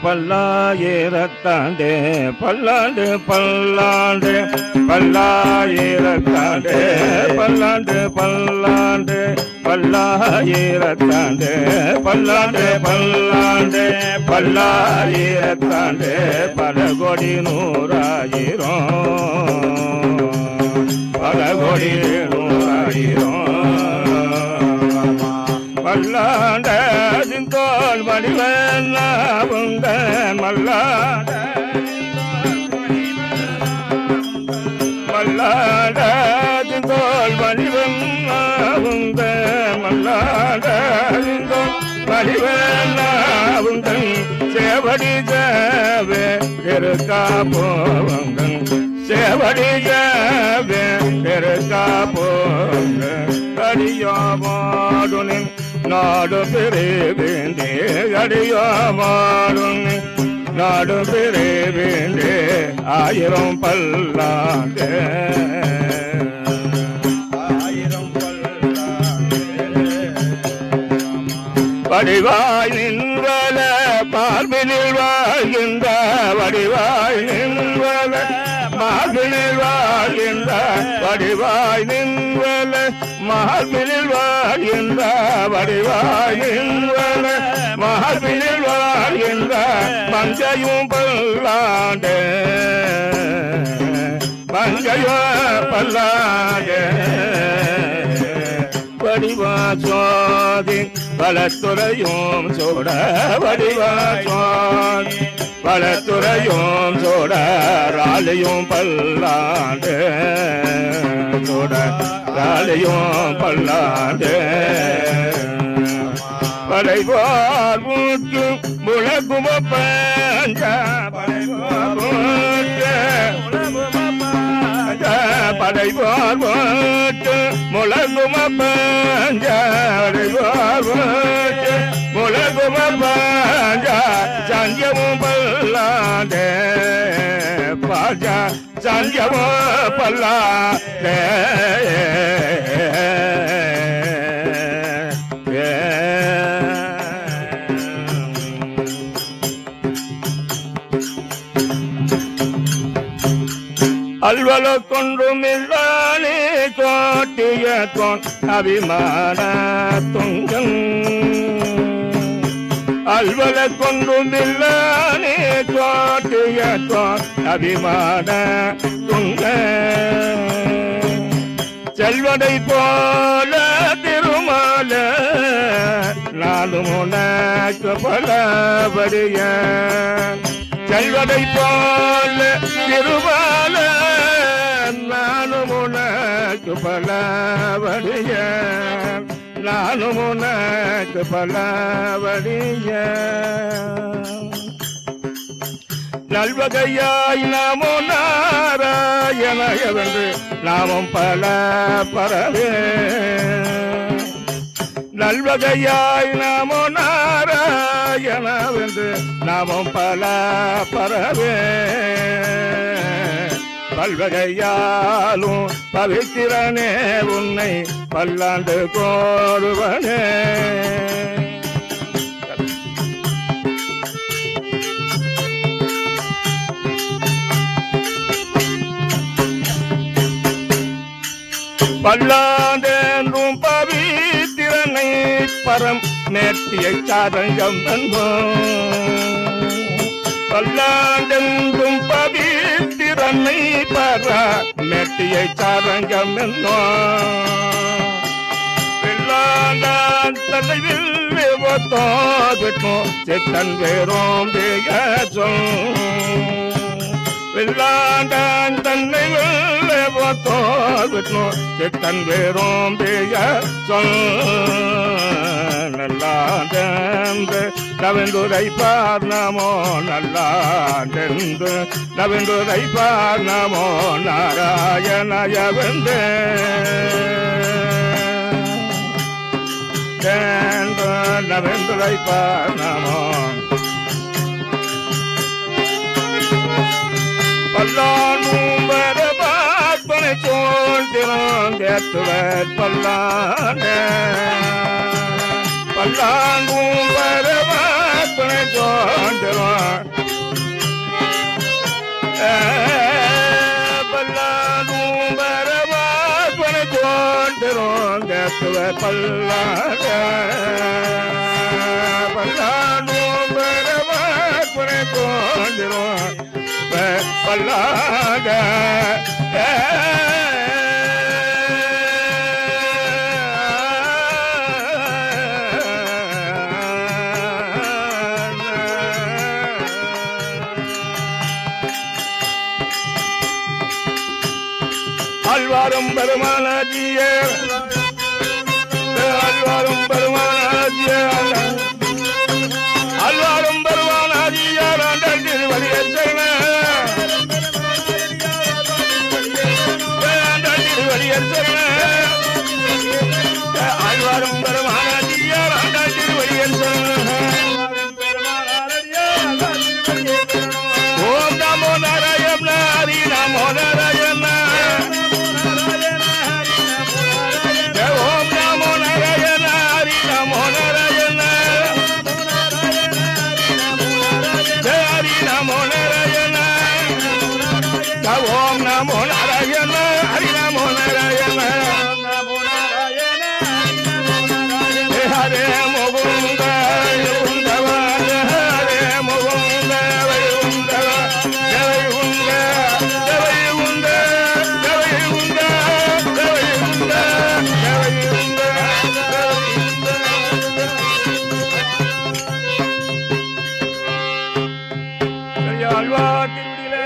பல்லாயிரத்தாண்டே பல்லாண்டு பல்லாண்டு பல்லாயிரத்தாண்டே பல்லாண்டு பல்லாண்டு பல்லாயிரத்தாண்டே பல்லாண்டு பல்லாண்டு பல்லாயிரத்தாண்டே பல கோடி நூறாயிரம் பல கோடி நூறாயிரம் மல்லாண்டின் தோல் வடிவங்க மல்லாண்டின் தோல் வடிவங்க மல்லாண்டின் தோல் வடிவங்க சேவடி ஜவே இருக்கா போவங்க சேவடி ஜவே இருக்கா போவங்க அடியாமாடுனே நாடு பிரிவேண்டே அடியாமாடுனே நாடு பிரிவேண்டே ஆயிரம் பல்லாண்டு ஆயிரம் பல்லாண்டு வடிவாய் நின்றல பார்பினில் வாழ்கின்ற வடிவாய் நின்றல மார்பினில் வாழ்கின்ற வடிவாய் நின்றல மார்பினில் வாழ்கின்ற வடிவாய் நின்றல மார்பினில் வாழ்கின்ற பஞ்சையும் பல்லாண்டு பஞ்சையும் பல்லாண்டு வடிவாசோதி பலத்துறையும் சோட வடிவாசோதி பலத்துறையும் சோட ராலையும் பல்லாண்டு சோட ராலையும் பல்லாண்டு படைவார் மூச்சு முழகும பஞ்ச படைவார் மூச்சு படைவார் மூச்சு முழகும பஞ்ச படைவார் மூச்சு முழகும பஞ்ச சஞ்சமும் பல்லாண்டே பாஜா சஞ்சமும் பல்லாண்டே அல்வல கொன்றும் இல்லானே கோட்டிய தோன் அபிமான துங்கன் அல்வல கொன்றும் இல்லானே கோட்டிய தோன் அபிமான துங்கன் செல்வதை போல திருமால நானும் உனக்கு பலபடிய செல்வதை போல திருமால நானும் உனக்கு பலபடிய நானும் உனக்கு பலபடிய நல்வகையாய் நாமோ நாராயணவென்று நாமும் பல பரவே நல்வகையாய் நாமோ நாராயணவென்று நாமும் பல பரவே பல்வகையாலும் பவித்திரனே உன்னை பல்லாண்டு கோருவனே பல்லாண்டென்றும் பவித்திரனை பரம் நேர்த்தியை சாதங்கம் பல்லாண்டென்றும் பவித்திரனை பர நேர்த்தியை சாதங்கம் வெள்ளாண்டான் தலைவில் சித்தன் வேறோம் வெள்ளாண்டான் தன்னை சித்தன் வேறோம் நல்லாண்டென்று நவெந்துரை பார் நமோ நல்லாண்டென்று நவெந்துரை பார் நமோ நாராயணயவென்று நவெந்துரை பார் நமோ பல்லாண்டும் வரபாற்பனை தோன்றினோம் தேத்துவர் பல்லாண்ட பல்லாண்டும் வரபாற்பனை தோன்றினோம் தேத்துவர் பல்லாக பல்லாண்டும் பெறவர் புனை தோன்றிரும் பல்லாக ஆழ்வாரும் பெருமானாஜிய ஆழ்வாரும் பெருமானாஜிய ஆழ்வாரும் பெருமானாஜியார் ஆண்டாள் திருவடியை செய்வ ஆண்டாள் திருவடியை செய்வ ஆழ்வாரும் பெருமானாஜியார் ஆண்டாள் திருவடியை செய்வ ஓம் நமோ நாராயண ஹரி நமோ நாராயண ஓம் நமோ நாராயண ஹரி நமோ நாராயண ஹரி நமோ நாராயண ஓம் நமோ நாராயண ஹரி நமோ நாராயண ஹரே முகுந்த முகுந்தவான ஹரே முகுந்த வைகுந்தவ ஜெயகுந்த ஜெயகுந்த ஜெயகுந்த ஜெயகுந்த ஜெயகுந்த ஆழ்வார் திருவிடியிலே